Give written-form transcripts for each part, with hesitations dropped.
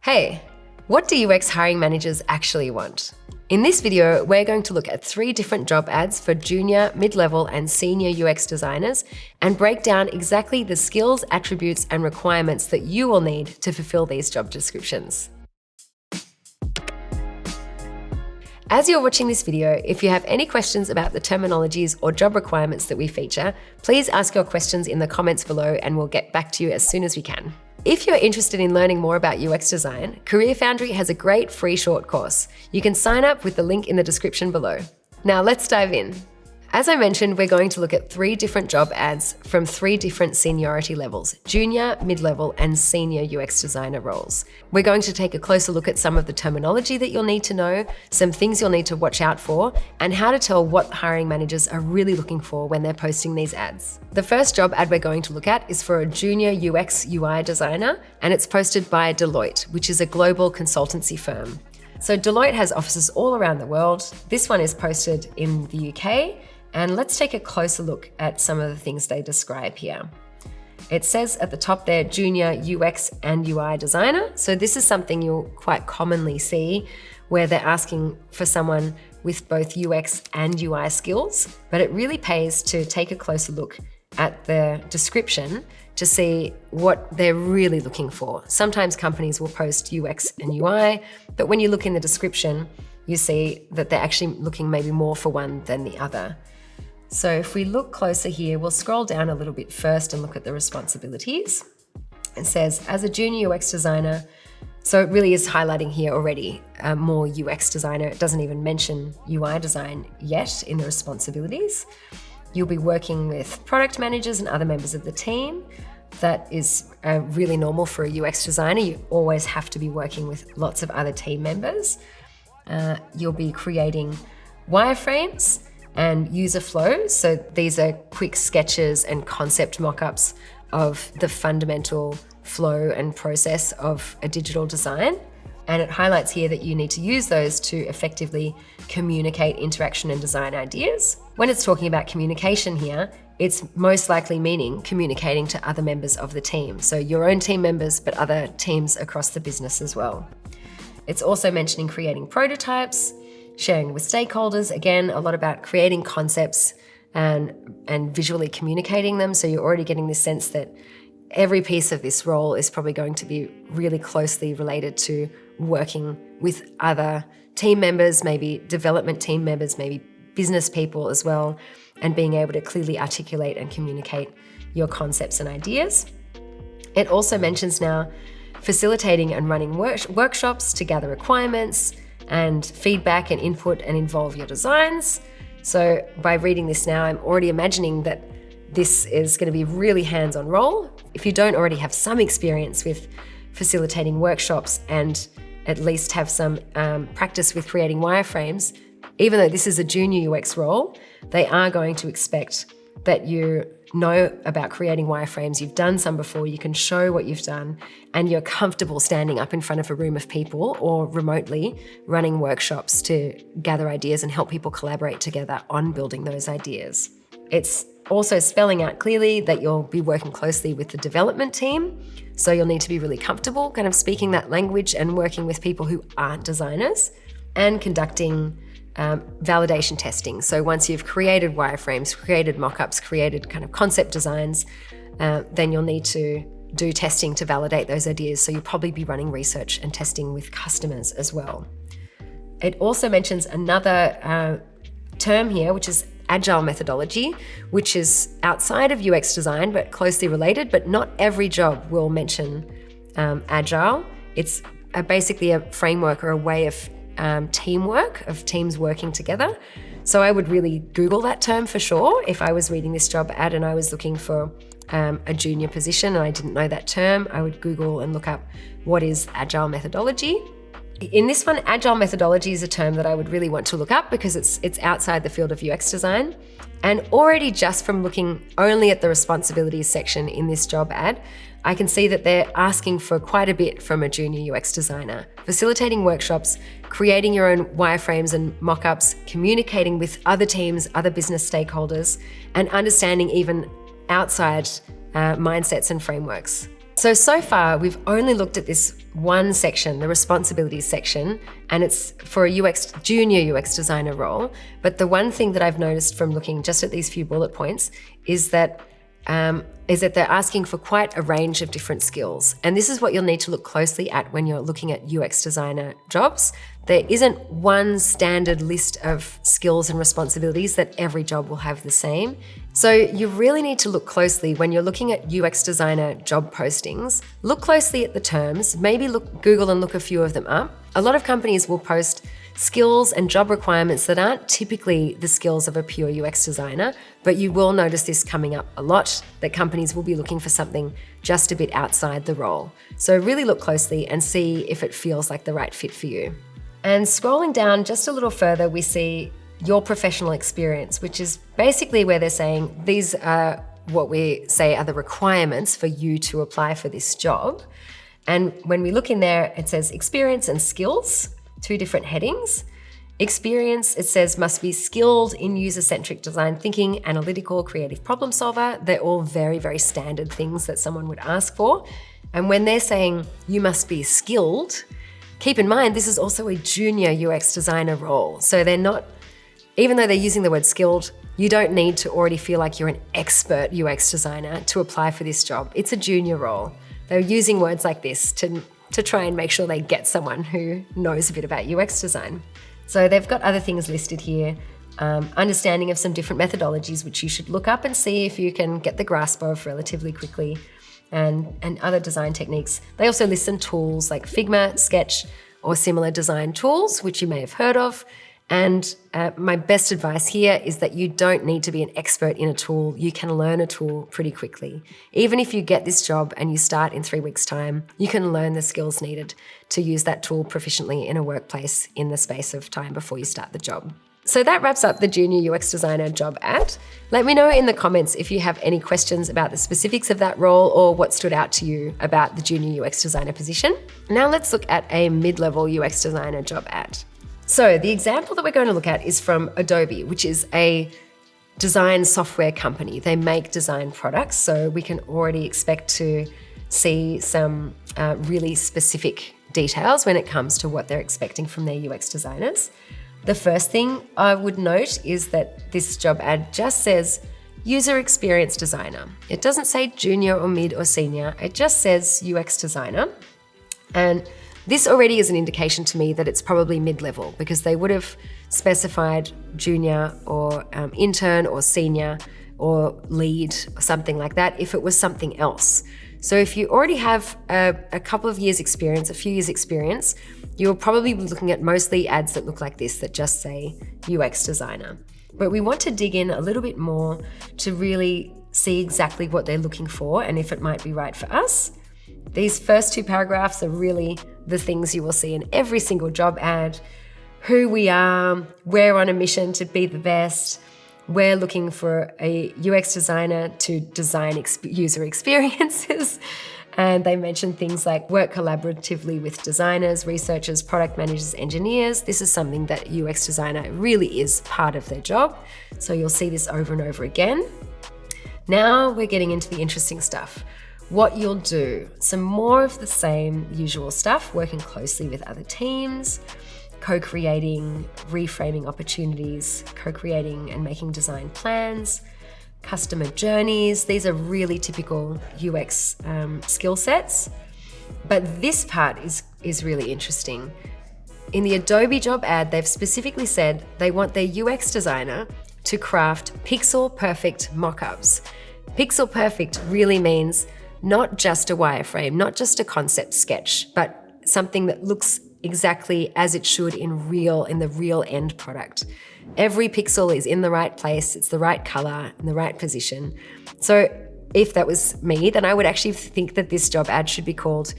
Hey, what do UX hiring managers actually want? In this video, we're going to look at 3 different job ads for junior, mid-level, and senior UX designers and break down exactly the skills, attributes, and requirements that you will need to fulfill these job descriptions. As you're watching this video, if you have any questions about the terminologies or job requirements that we feature, please ask your questions in the comments below and we'll get back to you as soon as we can. If you're interested in learning more about UX design, Career Foundry has a great free short course. You can sign up with the link in the description below. Now let's dive in. As I mentioned, we're going to look at 3 different job ads from 3 different seniority levels: junior, mid-level, and senior UX designer roles. We're going to take a closer look at some of the terminology that you'll need to know, some things you'll need to watch out for, and how to tell what hiring managers are really looking for when they're posting these ads. The first job ad we're going to look at is for a junior UX UI designer, and it's posted by Deloitte, which is a global consultancy firm. So Deloitte has offices all around the world. This one is posted in the UK. And let's take a closer look at some of the things they describe here. It says at the top there, junior UX and UI designer. So this is something you'll quite commonly see where they're asking for someone with both UX and UI skills, but it really pays to take a closer look at the description to see what they're really looking for. Sometimes companies will post UX and UI, but when you look in the description, you see that they're actually looking maybe more for one than the other. So if we look closer here, we'll scroll down a little bit first and look at the responsibilities. It says, as a junior UX designer, so it really is highlighting here already more UX designer. It doesn't even mention UI design yet in the responsibilities. You'll be working with product managers and other members of the team. That is really normal for a UX designer. You always have to be working with lots of other team members. You'll be creating wireframes and user flow. So these are quick sketches and concept mock-ups of the fundamental flow and process of a digital design. And it highlights here that you need to use those to effectively communicate interaction and design ideas. When it's talking about communication here, it's most likely meaning communicating to other members of the team. So your own team members, but other teams across the business as well. It's also mentioning creating prototypes, sharing with stakeholders, again, a lot about creating concepts and visually communicating them. So you're already getting this sense that every piece of this role is probably going to be really closely related to working with other team members, maybe development team members, maybe business people as well, and being able to clearly articulate and communicate your concepts and ideas. It also mentions now facilitating and running workshops to gather requirements and feedback and input and involve your designs. So by reading this now, I'm already imagining that this is going to be a really hands-on role. If you don't already have some experience with facilitating workshops and at least have some practice with creating wireframes, even though this is a junior UX role, they are going to expect that you know about creating wireframes. You've done some before, you can show what you've done, and you're comfortable standing up in front of a room of people or remotely running workshops to gather ideas and help people collaborate together on building those ideas. It's also spelling out clearly that you'll be working closely with the development team. So you'll need to be really comfortable kind of speaking that language and working with people who aren't designers and conducting validation testing. So once you've created wireframes, created mock-ups, created kind of concept designs, then you'll need to do testing to validate those ideas. So you'll probably be running research and testing with customers as well. It also mentions another term here, which is agile methodology, which is outside of UX design, but closely related, but not every job will mention agile. It's basically a framework or a way of teamwork, of teams working together. So I would really Google that term for sure. If I was reading this job ad and I was looking for a junior position and I didn't know that term, I would Google and look up what is agile methodology. In this one, agile methodology is a term that I would really want to look up because it's outside the field of UX design. And already just from looking only at the responsibilities section in this job ad, I can see that they're asking for quite a bit from a junior UX designer. Facilitating workshops, creating your own wireframes and mock-ups, communicating with other teams, other business stakeholders, and understanding even outside mindsets and frameworks. So far, we've only looked at this one section, the responsibilities section, and it's for a junior UX designer role. But the one thing that I've noticed from looking just at these few bullet points is that they're asking for quite a range of different skills. And this is what you'll need to look closely at when you're looking at UX designer jobs. There isn't one standard list of skills and responsibilities that every job will have the same. So you really need to look closely when you're looking at UX designer job postings. Look closely at the terms, maybe Google and look a few of them up. A lot of companies will post skills and job requirements that aren't typically the skills of a pure UX designer, but you will notice this coming up a lot, that companies will be looking for something just a bit outside the role. So really look closely and see if it feels like the right fit for you. And scrolling down just a little further, we see your professional experience, which is basically where they're saying these are what we say are the requirements for you to apply for this job. And when we look in there, it says experience and skills, two different headings. Experience, it says, must be skilled in user-centric design thinking, analytical, creative problem solver. They're all very, very standard things that someone would ask for. And when they're saying you must be skilled, keep in mind, this is also a junior UX designer role. So they're not, even though they're using the word skilled, you don't need to already feel like you're an expert UX designer to apply for this job. It's a junior role. They're using words like this to try and make sure they get someone who knows a bit about UX design. So they've got other things listed here, understanding of some different methodologies, which you should look up and see if you can get the grasp of relatively quickly, and other design techniques. They also list some tools like Figma, Sketch, or similar design tools, which you may have heard of. And my best advice here is that you don't need to be an expert in a tool. You can learn a tool pretty quickly. Even if you get this job and you start in 3 weeks' time, you can learn the skills needed to use that tool proficiently in a workplace in the space of time before you start the job. So that wraps up the junior UX designer job ad. Let me know in the comments if you have any questions about the specifics of that role or what stood out to you about the junior UX designer position. Now let's look at a mid-level UX designer job ad. So the example that we're going to look at is from Adobe, which is a design software company. They make design products, so we can already expect to see some really specific details when it comes to what they're expecting from their UX designers. The first thing I would note is that this job ad just says user experience designer. It doesn't say junior or mid or senior, it just says UX designer. And this already is an indication to me that it's probably mid-level, because they would have specified junior or intern or senior or lead or something like that if it was something else. So if you already have a couple of years experience, a few years experience, you'll probably be looking at mostly ads that look like this, that just say UX designer. But we want to dig in a little bit more to really see exactly what they're looking for and if it might be right for us. These first two paragraphs are really the things you will see in every single job ad. Who we are, we're on a mission to be the best, we're looking for a UX designer to design user experiences. And they mention things like work collaboratively with designers, researchers, product managers, engineers. This is something that UX designer really is part of their job. So you'll see this over and over again. Now we're getting into the interesting stuff. What you'll do, some more of the same usual stuff, working closely with other teams, co-creating, reframing opportunities, co-creating and making design plans, customer journeys. These are really typical UX skill sets. But this part is really interesting. In the Adobe job ad, they've specifically said they want their UX designer to craft pixel-perfect mock-ups. Pixel-perfect really means not just a wireframe, not just a concept sketch, but something that looks exactly as it should in the real end product. Every pixel is in the right place, it's the right color, in the right position. So if that was me, then I would actually think that this job ad should be called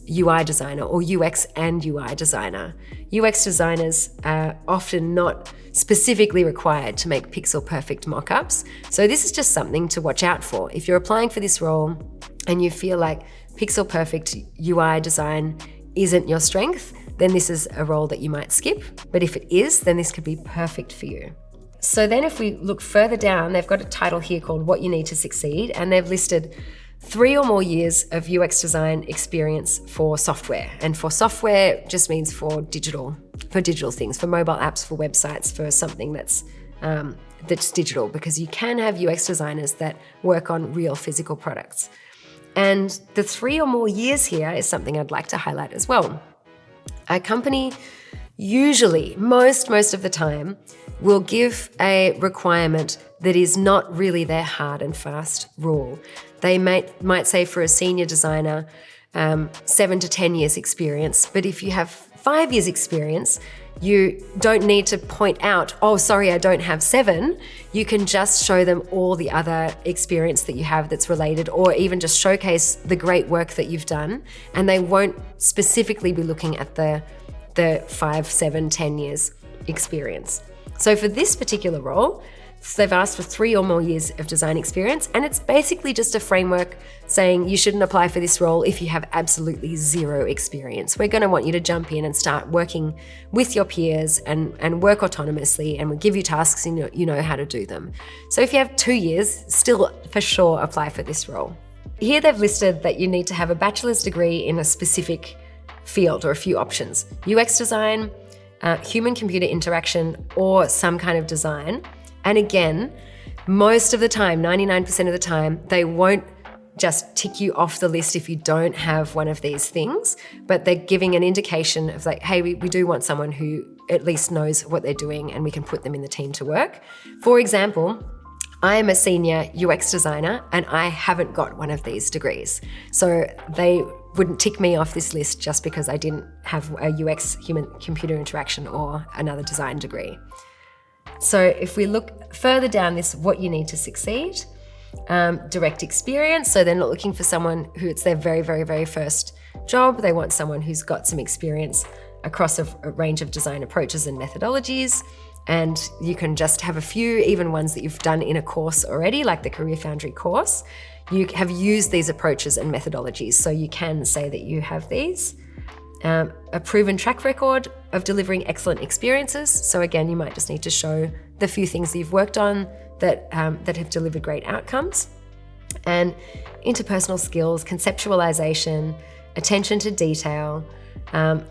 UI designer or UX and UI designer. UX designers are often not specifically required to make pixel perfect mock-ups. So this is just something to watch out for. If you're applying for this role and you feel like pixel perfect UI design isn't your strength, then this is a role that you might skip. But if it is, then this could be perfect for you. So then if we look further down, they've got a title here called What You Need to Succeed, and they've listed 3 or more years of UX design experience for software. And for software just means for digital things, for mobile apps, for websites, for something that's digital, because you can have UX designers that work on real physical products. And the 3 or more years here is something I'd like to highlight as well. A company usually, most of the time, will give a requirement that is not really their hard and fast rule. They might say for a senior designer, 7 to 10 years experience, but if you have 5 years experience, you don't need to point out, oh, sorry, I don't have 7. You can just show them all the other experience that you have that's related, or even just showcase the great work that you've done. And they won't specifically be looking at the 5, 7, 10 years experience. So for this particular role, they've asked for 3 or more years of design experience, and it's basically just a framework saying you shouldn't apply for this role if you have absolutely 0 experience. We're going to want you to jump in and start working with your peers and work autonomously, and we'll give you tasks and you know how to do them. So if you have 2 years, still for sure apply for this role. Here they've listed that you need to have a bachelor's degree in a specific field or a few options: UX design, human-computer interaction, or some kind of design. And again, most of the time, 99% of the time, they won't just tick you off the list if you don't have one of these things, but they're giving an indication of like, hey, we do want someone who at least knows what they're doing and we can put them in the team to work. For example, I am a senior UX designer and I haven't got one of these degrees. So they wouldn't tick me off this list just because I didn't have a UX, human-computer interaction, or another design degree. So if we look further down this, what you need to succeed, direct experience. So they're not looking for someone who it's their very, very, very first job. They want someone who's got some experience across a range of design approaches and methodologies. And you can just have a few, even ones that you've done in a course already, like the Career Foundry course. You have used these approaches and methodologies, so you can say that you have these. A proven track record of delivering excellent experiences. So again, you might just need to show the few things that you've worked on that have delivered great outcomes. And interpersonal skills, conceptualization, attention to detail,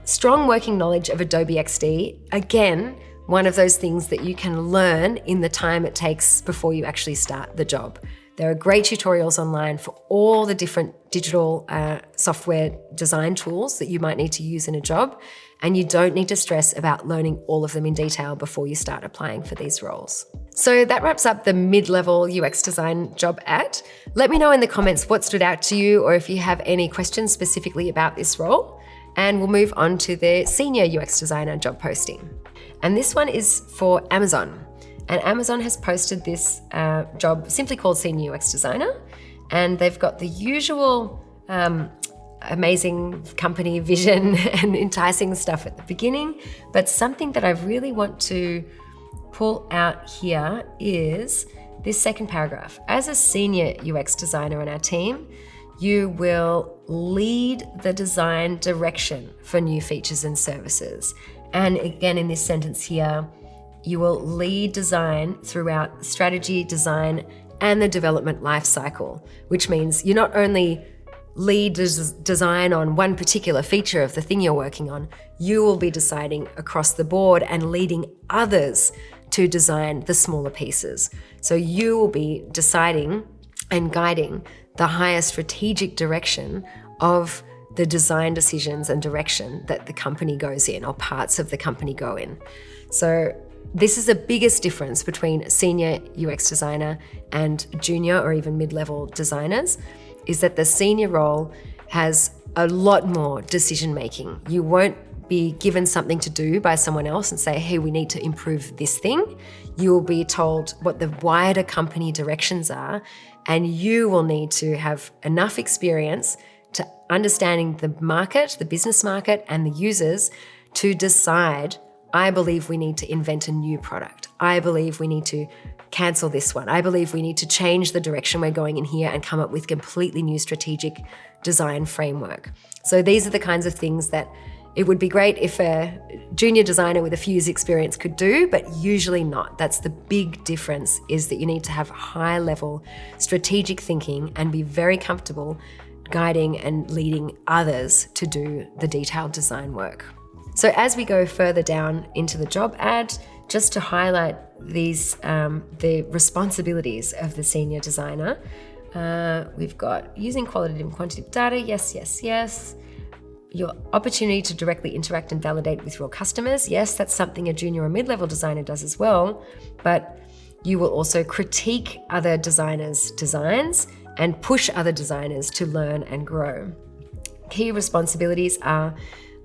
strong working knowledge of Adobe XD. Again, one of those things that you can learn in the time it takes before you actually start the job. There are great tutorials online for all the different digital software design tools that you might need to use in a job, and you don't need to stress about learning all of them in detail before you start applying for these roles. So that wraps up the mid-level UX design job ad. Let me know in the comments what stood out to you, or if you have any questions specifically about this role, and we'll move on to the senior UX designer job posting. And this one is for Amazon. And Amazon has posted this job simply called Senior UX Designer. And they've got the usual amazing company vision and enticing stuff at the beginning. But something that I really want to pull out here is this second paragraph. As a senior UX designer on our team, you will lead the design direction for new features and services. And again, in this sentence here, you will lead design throughout strategy, design, and the development life cycle, which means you not only lead design on one particular feature of the thing you're working on, you will be deciding across the board and leading others to design the smaller pieces. So you will be deciding and guiding the higher strategic direction of the design decisions and direction that the company goes in, or parts of the company go in. So this is the biggest difference between a senior UX designer and junior or even mid-level designers, is that the senior role has a lot more decision-making. You won't be given something to do by someone else and say, hey, we need to improve this thing. You will be told what the wider company directions are, and you will need to have enough experience to understanding the market, the business market, and the users to decide, I believe we need to invent a new product. I believe we need to cancel this one. I believe we need to change the direction we're going in here and come up with completely new strategic design framework. So these are the kinds of things that it would be great if a junior designer with a few years experience could do, but usually not. That's the big difference, is that you need to have high level strategic thinking and be very comfortable guiding and leading others to do the detailed design work. So as we go further down into the job ad, just to highlight these, the responsibilities of the senior designer, we've got using qualitative and quantitative data, yes. Your opportunity to directly interact and validate with your customers. Yes, that's something a junior or mid-level designer does as well, but you will also critique other designers' designs and push other designers to learn and grow. Key responsibilities are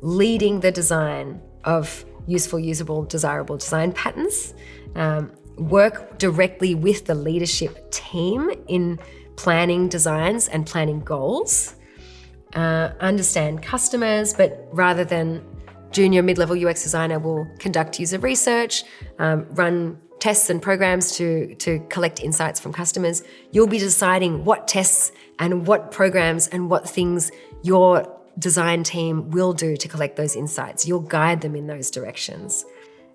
leading the design of useful, usable, desirable design patterns, work directly with the leadership team in planning designs and planning goals, understand customers, but rather than junior mid-level UX designer will conduct user research, run tests and programs to collect insights from customers. You'll be deciding what tests and what programs and what things your design team will do to collect those insights. You'll guide them in those directions.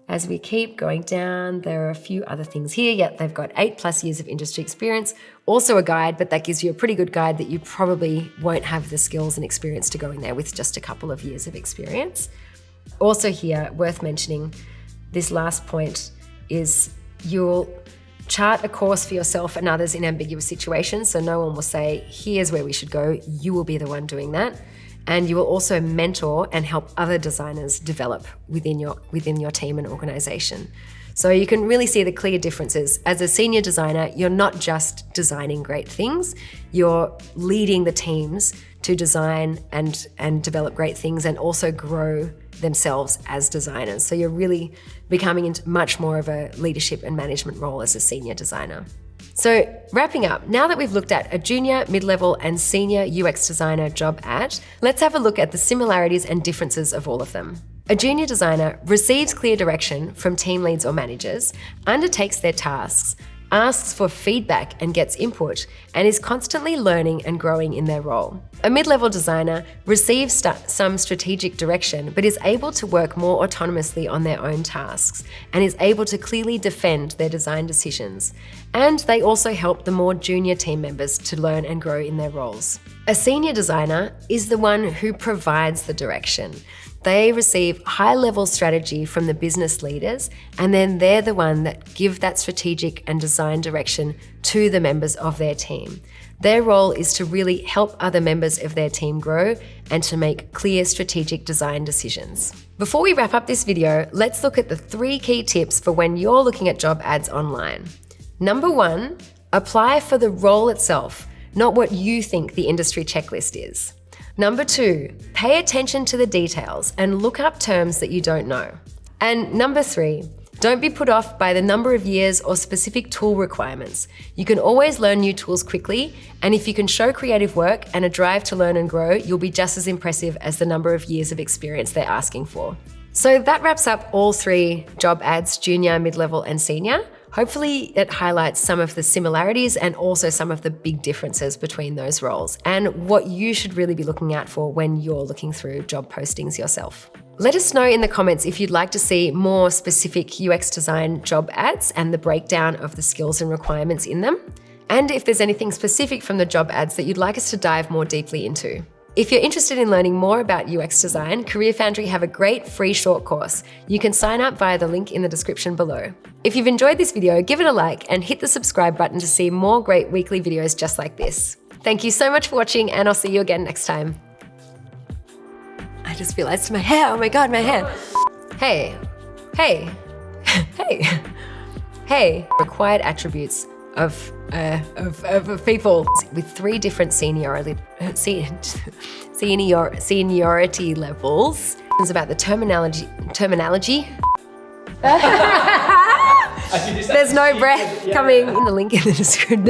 As we keep going down, there are a few other things here. Yet they've got 8+ years of industry experience, also a guide, but that gives you a pretty good guide that you probably won't have the skills and experience to go in there with just a couple of years of experience. Also here, worth mentioning, this last point is you'll chart a course for yourself and others in ambiguous situations. So no one will say, here's where we should go. You will be the one doing that. And you will also mentor and help other designers develop within your team and organization. So you can really see the clear differences. As a senior designer, you're not just designing great things, you're leading the teams to design and develop great things and also grow themselves as designers. So you're really becoming into much more of a leadership and management role as a senior designer. So wrapping up, now that we've looked at a junior, mid-level and senior UX designer job ad, let's have a look at the similarities and differences of all of them. A junior designer receives clear direction from team leads or managers, undertakes their tasks, asks for feedback and gets input, and is constantly learning and growing in their role. A mid-level designer receives some strategic direction, but is able to work more autonomously on their own tasks and is able to clearly defend their design decisions. And they also help the more junior team members to learn and grow in their roles. A senior designer is the one who provides the direction. They receive high-level strategy from the business leaders, and then they're the one that give that strategic and design direction to the members of their team. Their role is to really help other members of their team grow and to make clear strategic design decisions. Before we wrap up this video, let's look at the 3 key tips for when you're looking at job ads online. Number 1, apply for the role itself, not what you think the industry checklist is. Number 2, pay attention to the details and look up terms that you don't know. And number 3, don't be put off by the number of years or specific tool requirements. You can always learn new tools quickly, and if you can show creative work and a drive to learn and grow, you'll be just as impressive as the number of years of experience they're asking for. So that wraps up all 3 job ads, junior, mid-level, and senior. Hopefully it highlights some of the similarities and also some of the big differences between those roles and what you should really be looking out for when you're looking through job postings yourself. Let us know in the comments if you'd like to see more specific UX design job ads and the breakdown of the skills and requirements in them, and if there's anything specific from the job ads that you'd like us to dive more deeply into. If you're interested in learning more about UX design, Career Foundry have a great free short course. You can sign up via the link in the description below. If you've enjoyed this video, give it a like and hit the subscribe button to see more great weekly videos just like this. Thank you so much for watching, and I'll see you again next time. I just realized my hair, oh my God, my hair. Hey. Required attributes of people with 3 different seniority levels. It's about the terminology. There's no breath coming in the link in the description.